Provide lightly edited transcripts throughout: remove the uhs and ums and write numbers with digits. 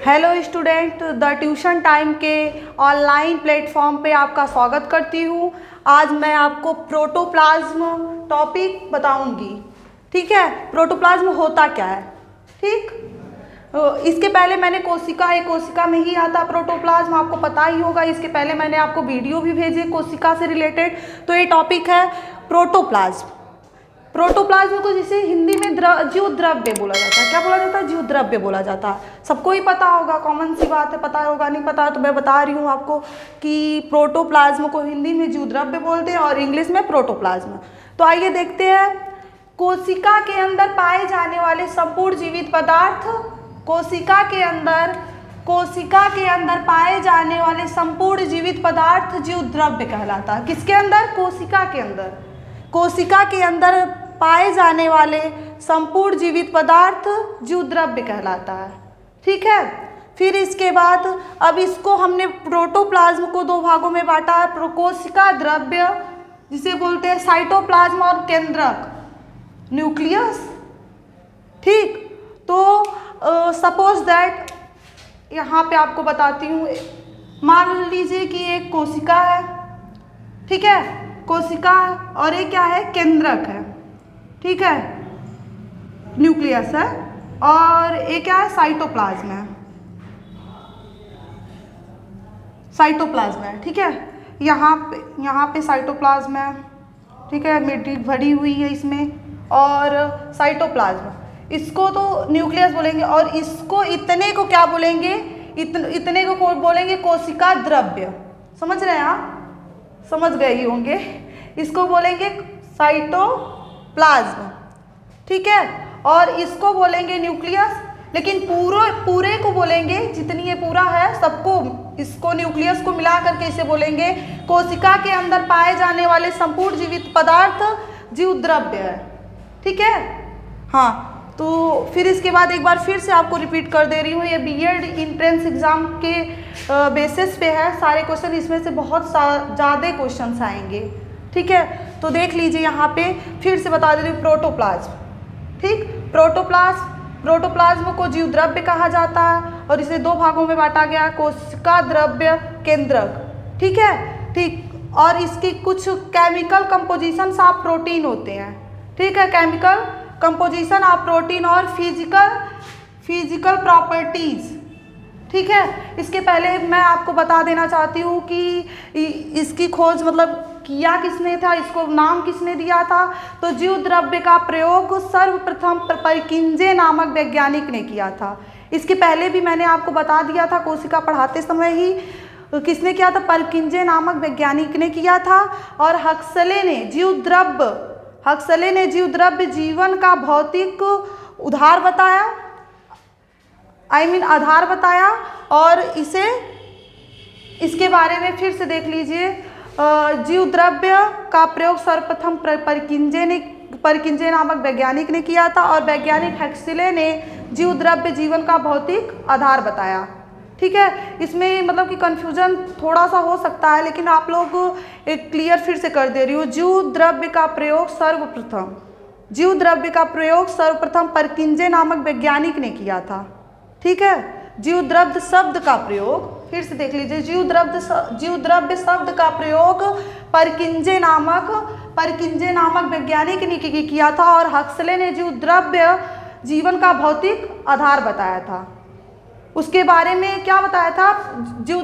Hello student, the tuition time के online platform पे आपका स्वागत करती हूँ। आज मैं आपको प्रोटोप्लाज्म टॉपिक बताऊंगी। ठीक है, प्रोटोप्लाज्म होता क्या है। ठीक, इसके पहले मैंने कोशिका में ही आता प्रोटोप्लाज्म, आपको पता ही होगा। इसके पहले मैंने आपको वीडियो भी भेजे कोशिका से रिलेटेड। तो ये टॉपिक है प्रोटोप्लाज्म। प्रोटोप्लाज्म को जिसे हिंदी में जीव द्रव्य बोला जाता है। क्या बोला जाता है? जीव द्रव्य बोला जाता है। सबको ही पता होगा, कॉमन सी बात है, पता होगा। नहीं पता तो मैं बता रही हूँ आपको कि प्रोटोप्लाज्म को हिंदी में जीव द्रव्य बोलते हैं और इंग्लिश में प्रोटोप्लाज्म। तो आइए देखते हैं। कोशिका के अंदर पाए जाने वाले संपूर्ण जीवित पदार्थ, कोशिका के अंदर पाए जाने वाले संपूर्ण जीवित पदार्थ जीव द्रव्य कहलाता है। किसके अंदर? कोशिका के अंदर पाए जाने वाले संपूर्ण जीवित पदार्थ जीव द्रव्य कहलाता है। ठीक है, फिर इसके बाद अब इसको हमने प्रोटोप्लाज्म को दो भागों में बांटा है। कोशिका द्रव्य जिसे बोलते हैं साइटोप्लाज्म और केंद्रक न्यूक्लियस। ठीक, तो सपोज दैट यहाँ पे आपको बताती हूँ। मान लीजिए कि एक कोशिका है। ठीक है, कोशिका और ये क्या है? केंद्रक है। ठीक है, न्यूक्लियस है। और ये क्या है? साइटोप्लाज्म है। ठीक है, यहाँ पे साइटोप्लाज्म है। ठीक है, मिट्टी भरी हुई है इसमें। और साइटोप्लाज्म, इसको तो न्यूक्लियस बोलेंगे। और इसको इतने को क्या बोलेंगे? इतने को बोलेंगे कोशिका द्रव्य। समझ रहे हैं आप? समझ गए ही होंगे। इसको बोलेंगे साइटोप्लाज्म। ठीक है, और इसको बोलेंगे न्यूक्लियस। लेकिन पूरे को बोलेंगे, जितनी ये पूरा है सबको, इसको न्यूक्लियस को मिला करके इसे बोलेंगे कोशिका के अंदर पाए जाने वाले संपूर्ण जीवित पदार्थ जीव द्रव्य है। ठीक है, हाँ। तो फिर इसके बाद एक बार फिर से आपको रिपीट कर दे रही हूँ। ये बीएड एंट्रेंस एग्जाम के बेसिस पे है सारे क्वेश्चन। इसमें से बहुत ज़्यादा क्वेश्चन आएंगे। ठीक है, तो देख लीजिए। यहाँ पे फिर से बता दे रही हूँ प्रोटोप्लाज्म। ठीक, प्रोटोप्लाज्म को जीव द्रव्य कहा जाता है और इसे दो भागों में बांटा गया, कोशिका द्रव्य, केंद्रक। ठीक है, ठीक। और इसकी कुछ केमिकल कंपोजिशन ऑफ प्रोटीन होते हैं। ठीक है, केमिकल कंपोजिशन ऑफ प्रोटीन और फिजिकल प्रॉपर्टीज। ठीक है, इसके पहले मैं आपको बता देना चाहती हूँ कि इसकी खोज मतलब किया किसने था, इसको नाम किसने दिया था। तो जीव द्रव्य का प्रयोग सर्वप्रथम परकिंजे नामक वैज्ञानिक ने किया था। इसके पहले भी मैंने आपको बता दिया था कोशिका पढ़ाते समय ही। किसने किया था? परकिंजे नामक वैज्ञानिक ने किया था। और हक्सले ने जीव द्रव्य जीवन का भौतिक आधार बताया। और इसके बारे में फिर से देख लीजिए। जीव द्रव्य का प्रयोग सर्वप्रथम परकिंजे नामक वैज्ञानिक ने किया था। और वैज्ञानिक हक्सले ने जीव द्रव्य जीवन का भौतिक आधार बताया। ठीक है, इसमें मतलब कि कंफ्यूजन थोड़ा सा हो सकता है, लेकिन आप लोग एक क्लियर फिर से कर दे रही हूँ। जीव द्रव्य का प्रयोग सर्वप्रथम परकिंजे नामक वैज्ञानिक ने किया था। ठीक है, जीव द्रव्य शब्द का प्रयोग फिर से देख लीजिए। जीव द्रव्य शब्द का प्रयोग परकिंजे नामक वैज्ञानिक ने किया था। और हक्सले ने जीव द्रव्य जीवन का भौतिक आधार बताया था। उसके बारे में क्या बताया था?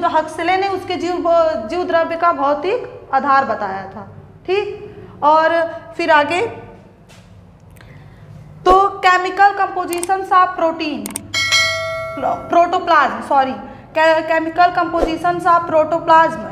हक्सले ने उसके जीव द्रव्य का भौतिक आधार बताया था। ठीक, और फिर आगे तो केमिकल कंपोजिशन ऑफ प्रोटोप्लाज्म।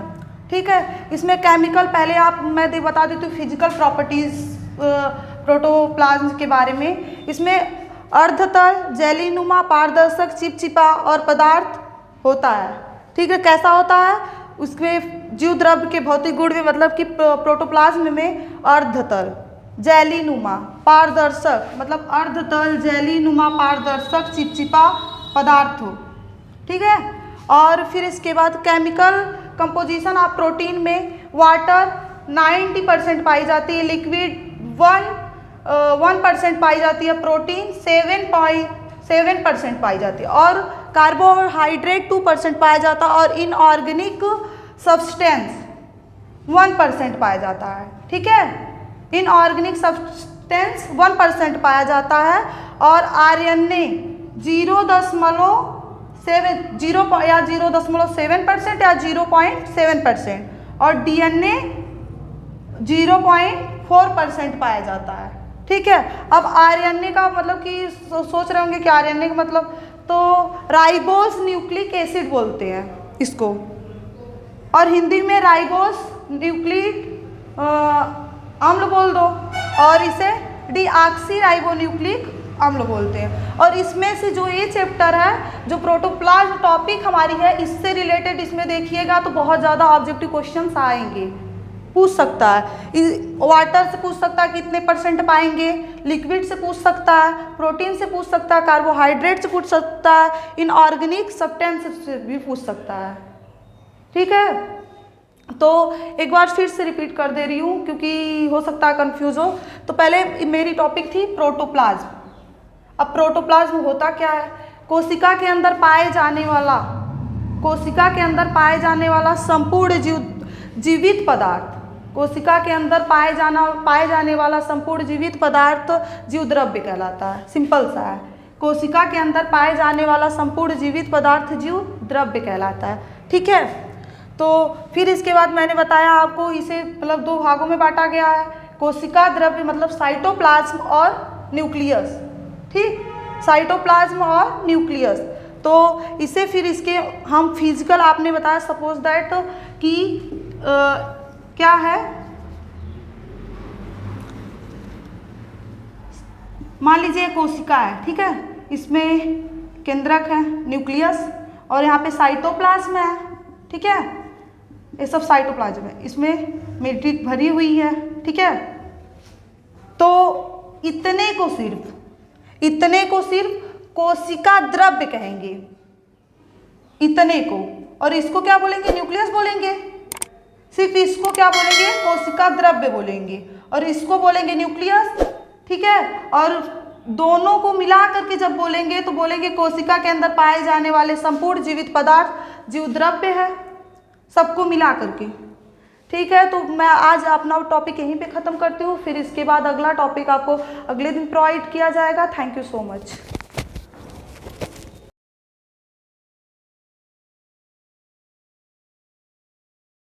ठीक है, इसमें केमिकल पहले मैं बता देती हूँ फिजिकल प्रॉपर्टीज प्रोटोप्लाज्म के बारे में। इसमें अर्धतल, जेलीनुमा, पारदर्शक, चिपचिपा और पदार्थ होता है। ठीक है, कैसा होता है? उसमें जीव द्रव्य के भौतिक गुण में मतलब कि प्रोटोप्लाज्म में अर्धतल, जेलीनुमा, पारदर्शक मतलब अर्धतल, जेलीनुमा, पारदर्शक, चिपचिपा पदार्थ हो। ठीक है, और फिर इसके बाद केमिकल कंपोजिशन ऑफ प्रोटीन में वाटर 90% पाई जाती है, लिक्विड 1% पाई जाती है, प्रोटीन 7% पाई जाती है, और कार्बोहाइड्रेट 2% पाया जाता है, और इनऑर्गेनिक सब्सटेंस 1% पाया जाता है। ठीक है, इनऑर्गेनिक सब्सटेंस 1% पाया जाता है, और आरएनए 0.7% या 0.7%, और डीएनए 0.4% पाया जाता है। ठीक है, अब आरएनए का मतलब कि सोच रहे होंगे कि आरएनए का मतलब, तो राइबोस न्यूक्लिक एसिड बोलते हैं इसको, और हिंदी में राइबोस न्यूक्लिक अम्ल बोल दो, और इसे डीऑक्सी राइबोन्यूक्लिक अम्ल बोलते हैं। और इसमें से जो ये चैप्टर है, जो प्रोटोप्लाज्म टॉपिक हमारी है, इससे रिलेटेड इसमें देखिएगा तो बहुत ज़्यादा ऑब्जेक्टिव क्वेश्चंस आएंगे, पूछ सकता है। वाटर से पूछ सकता है कितने % पाएंगे, लिक्विड से पूछ सकता है, प्रोटीन से पूछ सकता है, कार्बोहाइड्रेट से पूछ सकता है, इनऑर्गेनिक सब्सटेंस से भी पूछ सकता है। ठीक है, तो एक बार फिर से रिपीट कर दे रही हूँ क्योंकि हो सकता है कंफ्यूज हो। तो पहले मेरी टॉपिक थी प्रोटोप्लाज्म। अब प्रोटोप्लाज्म होता क्या है? कोशिका के अंदर पाए जाने वाला संपूर्ण जीवित पदार्थ, कोशिका के अंदर पाए जाने वाला संपूर्ण जीवित पदार्थ जीव द्रव्य कहलाता है। सिंपल सा है, कोशिका के अंदर पाए जाने वाला संपूर्ण जीवित पदार्थ जीव द्रव्य कहलाता है। ठीक है, तो फिर इसके बाद मैंने बताया आपको, इसे मतलब 2 भागों में बांटा गया है। कोशिका द्रव्य मतलब साइटोप्लाज्म और न्यूक्लियस। ठीक, साइटोप्लाज्म और न्यूक्लियस। तो इसे फिर इसके हम फिजिकल, आपने बताया सपोज दैट कि क्या है, मान लीजिए कोशिका है। ठीक है, इसमें केंद्रक है न्यूक्लियस, और यहाँ पे साइटोप्लाज्म है। ठीक है, ये सब साइटोप्लाज्म है, इसमें मैट्रिक्स भरी हुई है। ठीक है, तो इतने को सिर्फ कोशिका द्रव्य कहेंगे, इतने को। और इसको क्या बोलेंगे? न्यूक्लियस बोलेंगे। सिर्फ इसको क्या बोलेंगे? कोशिका द्रव्य बोलेंगे, और इसको बोलेंगे न्यूक्लियस। ठीक है, और दोनों को मिला करके जब बोलेंगे तो बोलेंगे कोशिका के अंदर पाए जाने वाले संपूर्ण जीवित पदार्थ जीव द्रव्य है, सबको मिला करके। ठीक है, तो मैं आज अपना टॉपिक यहीं पे ख़त्म करती हूँ, फिर इसके बाद अगला टॉपिक आपको अगले दिन प्रोवाइड किया जाएगा। Thank you so much.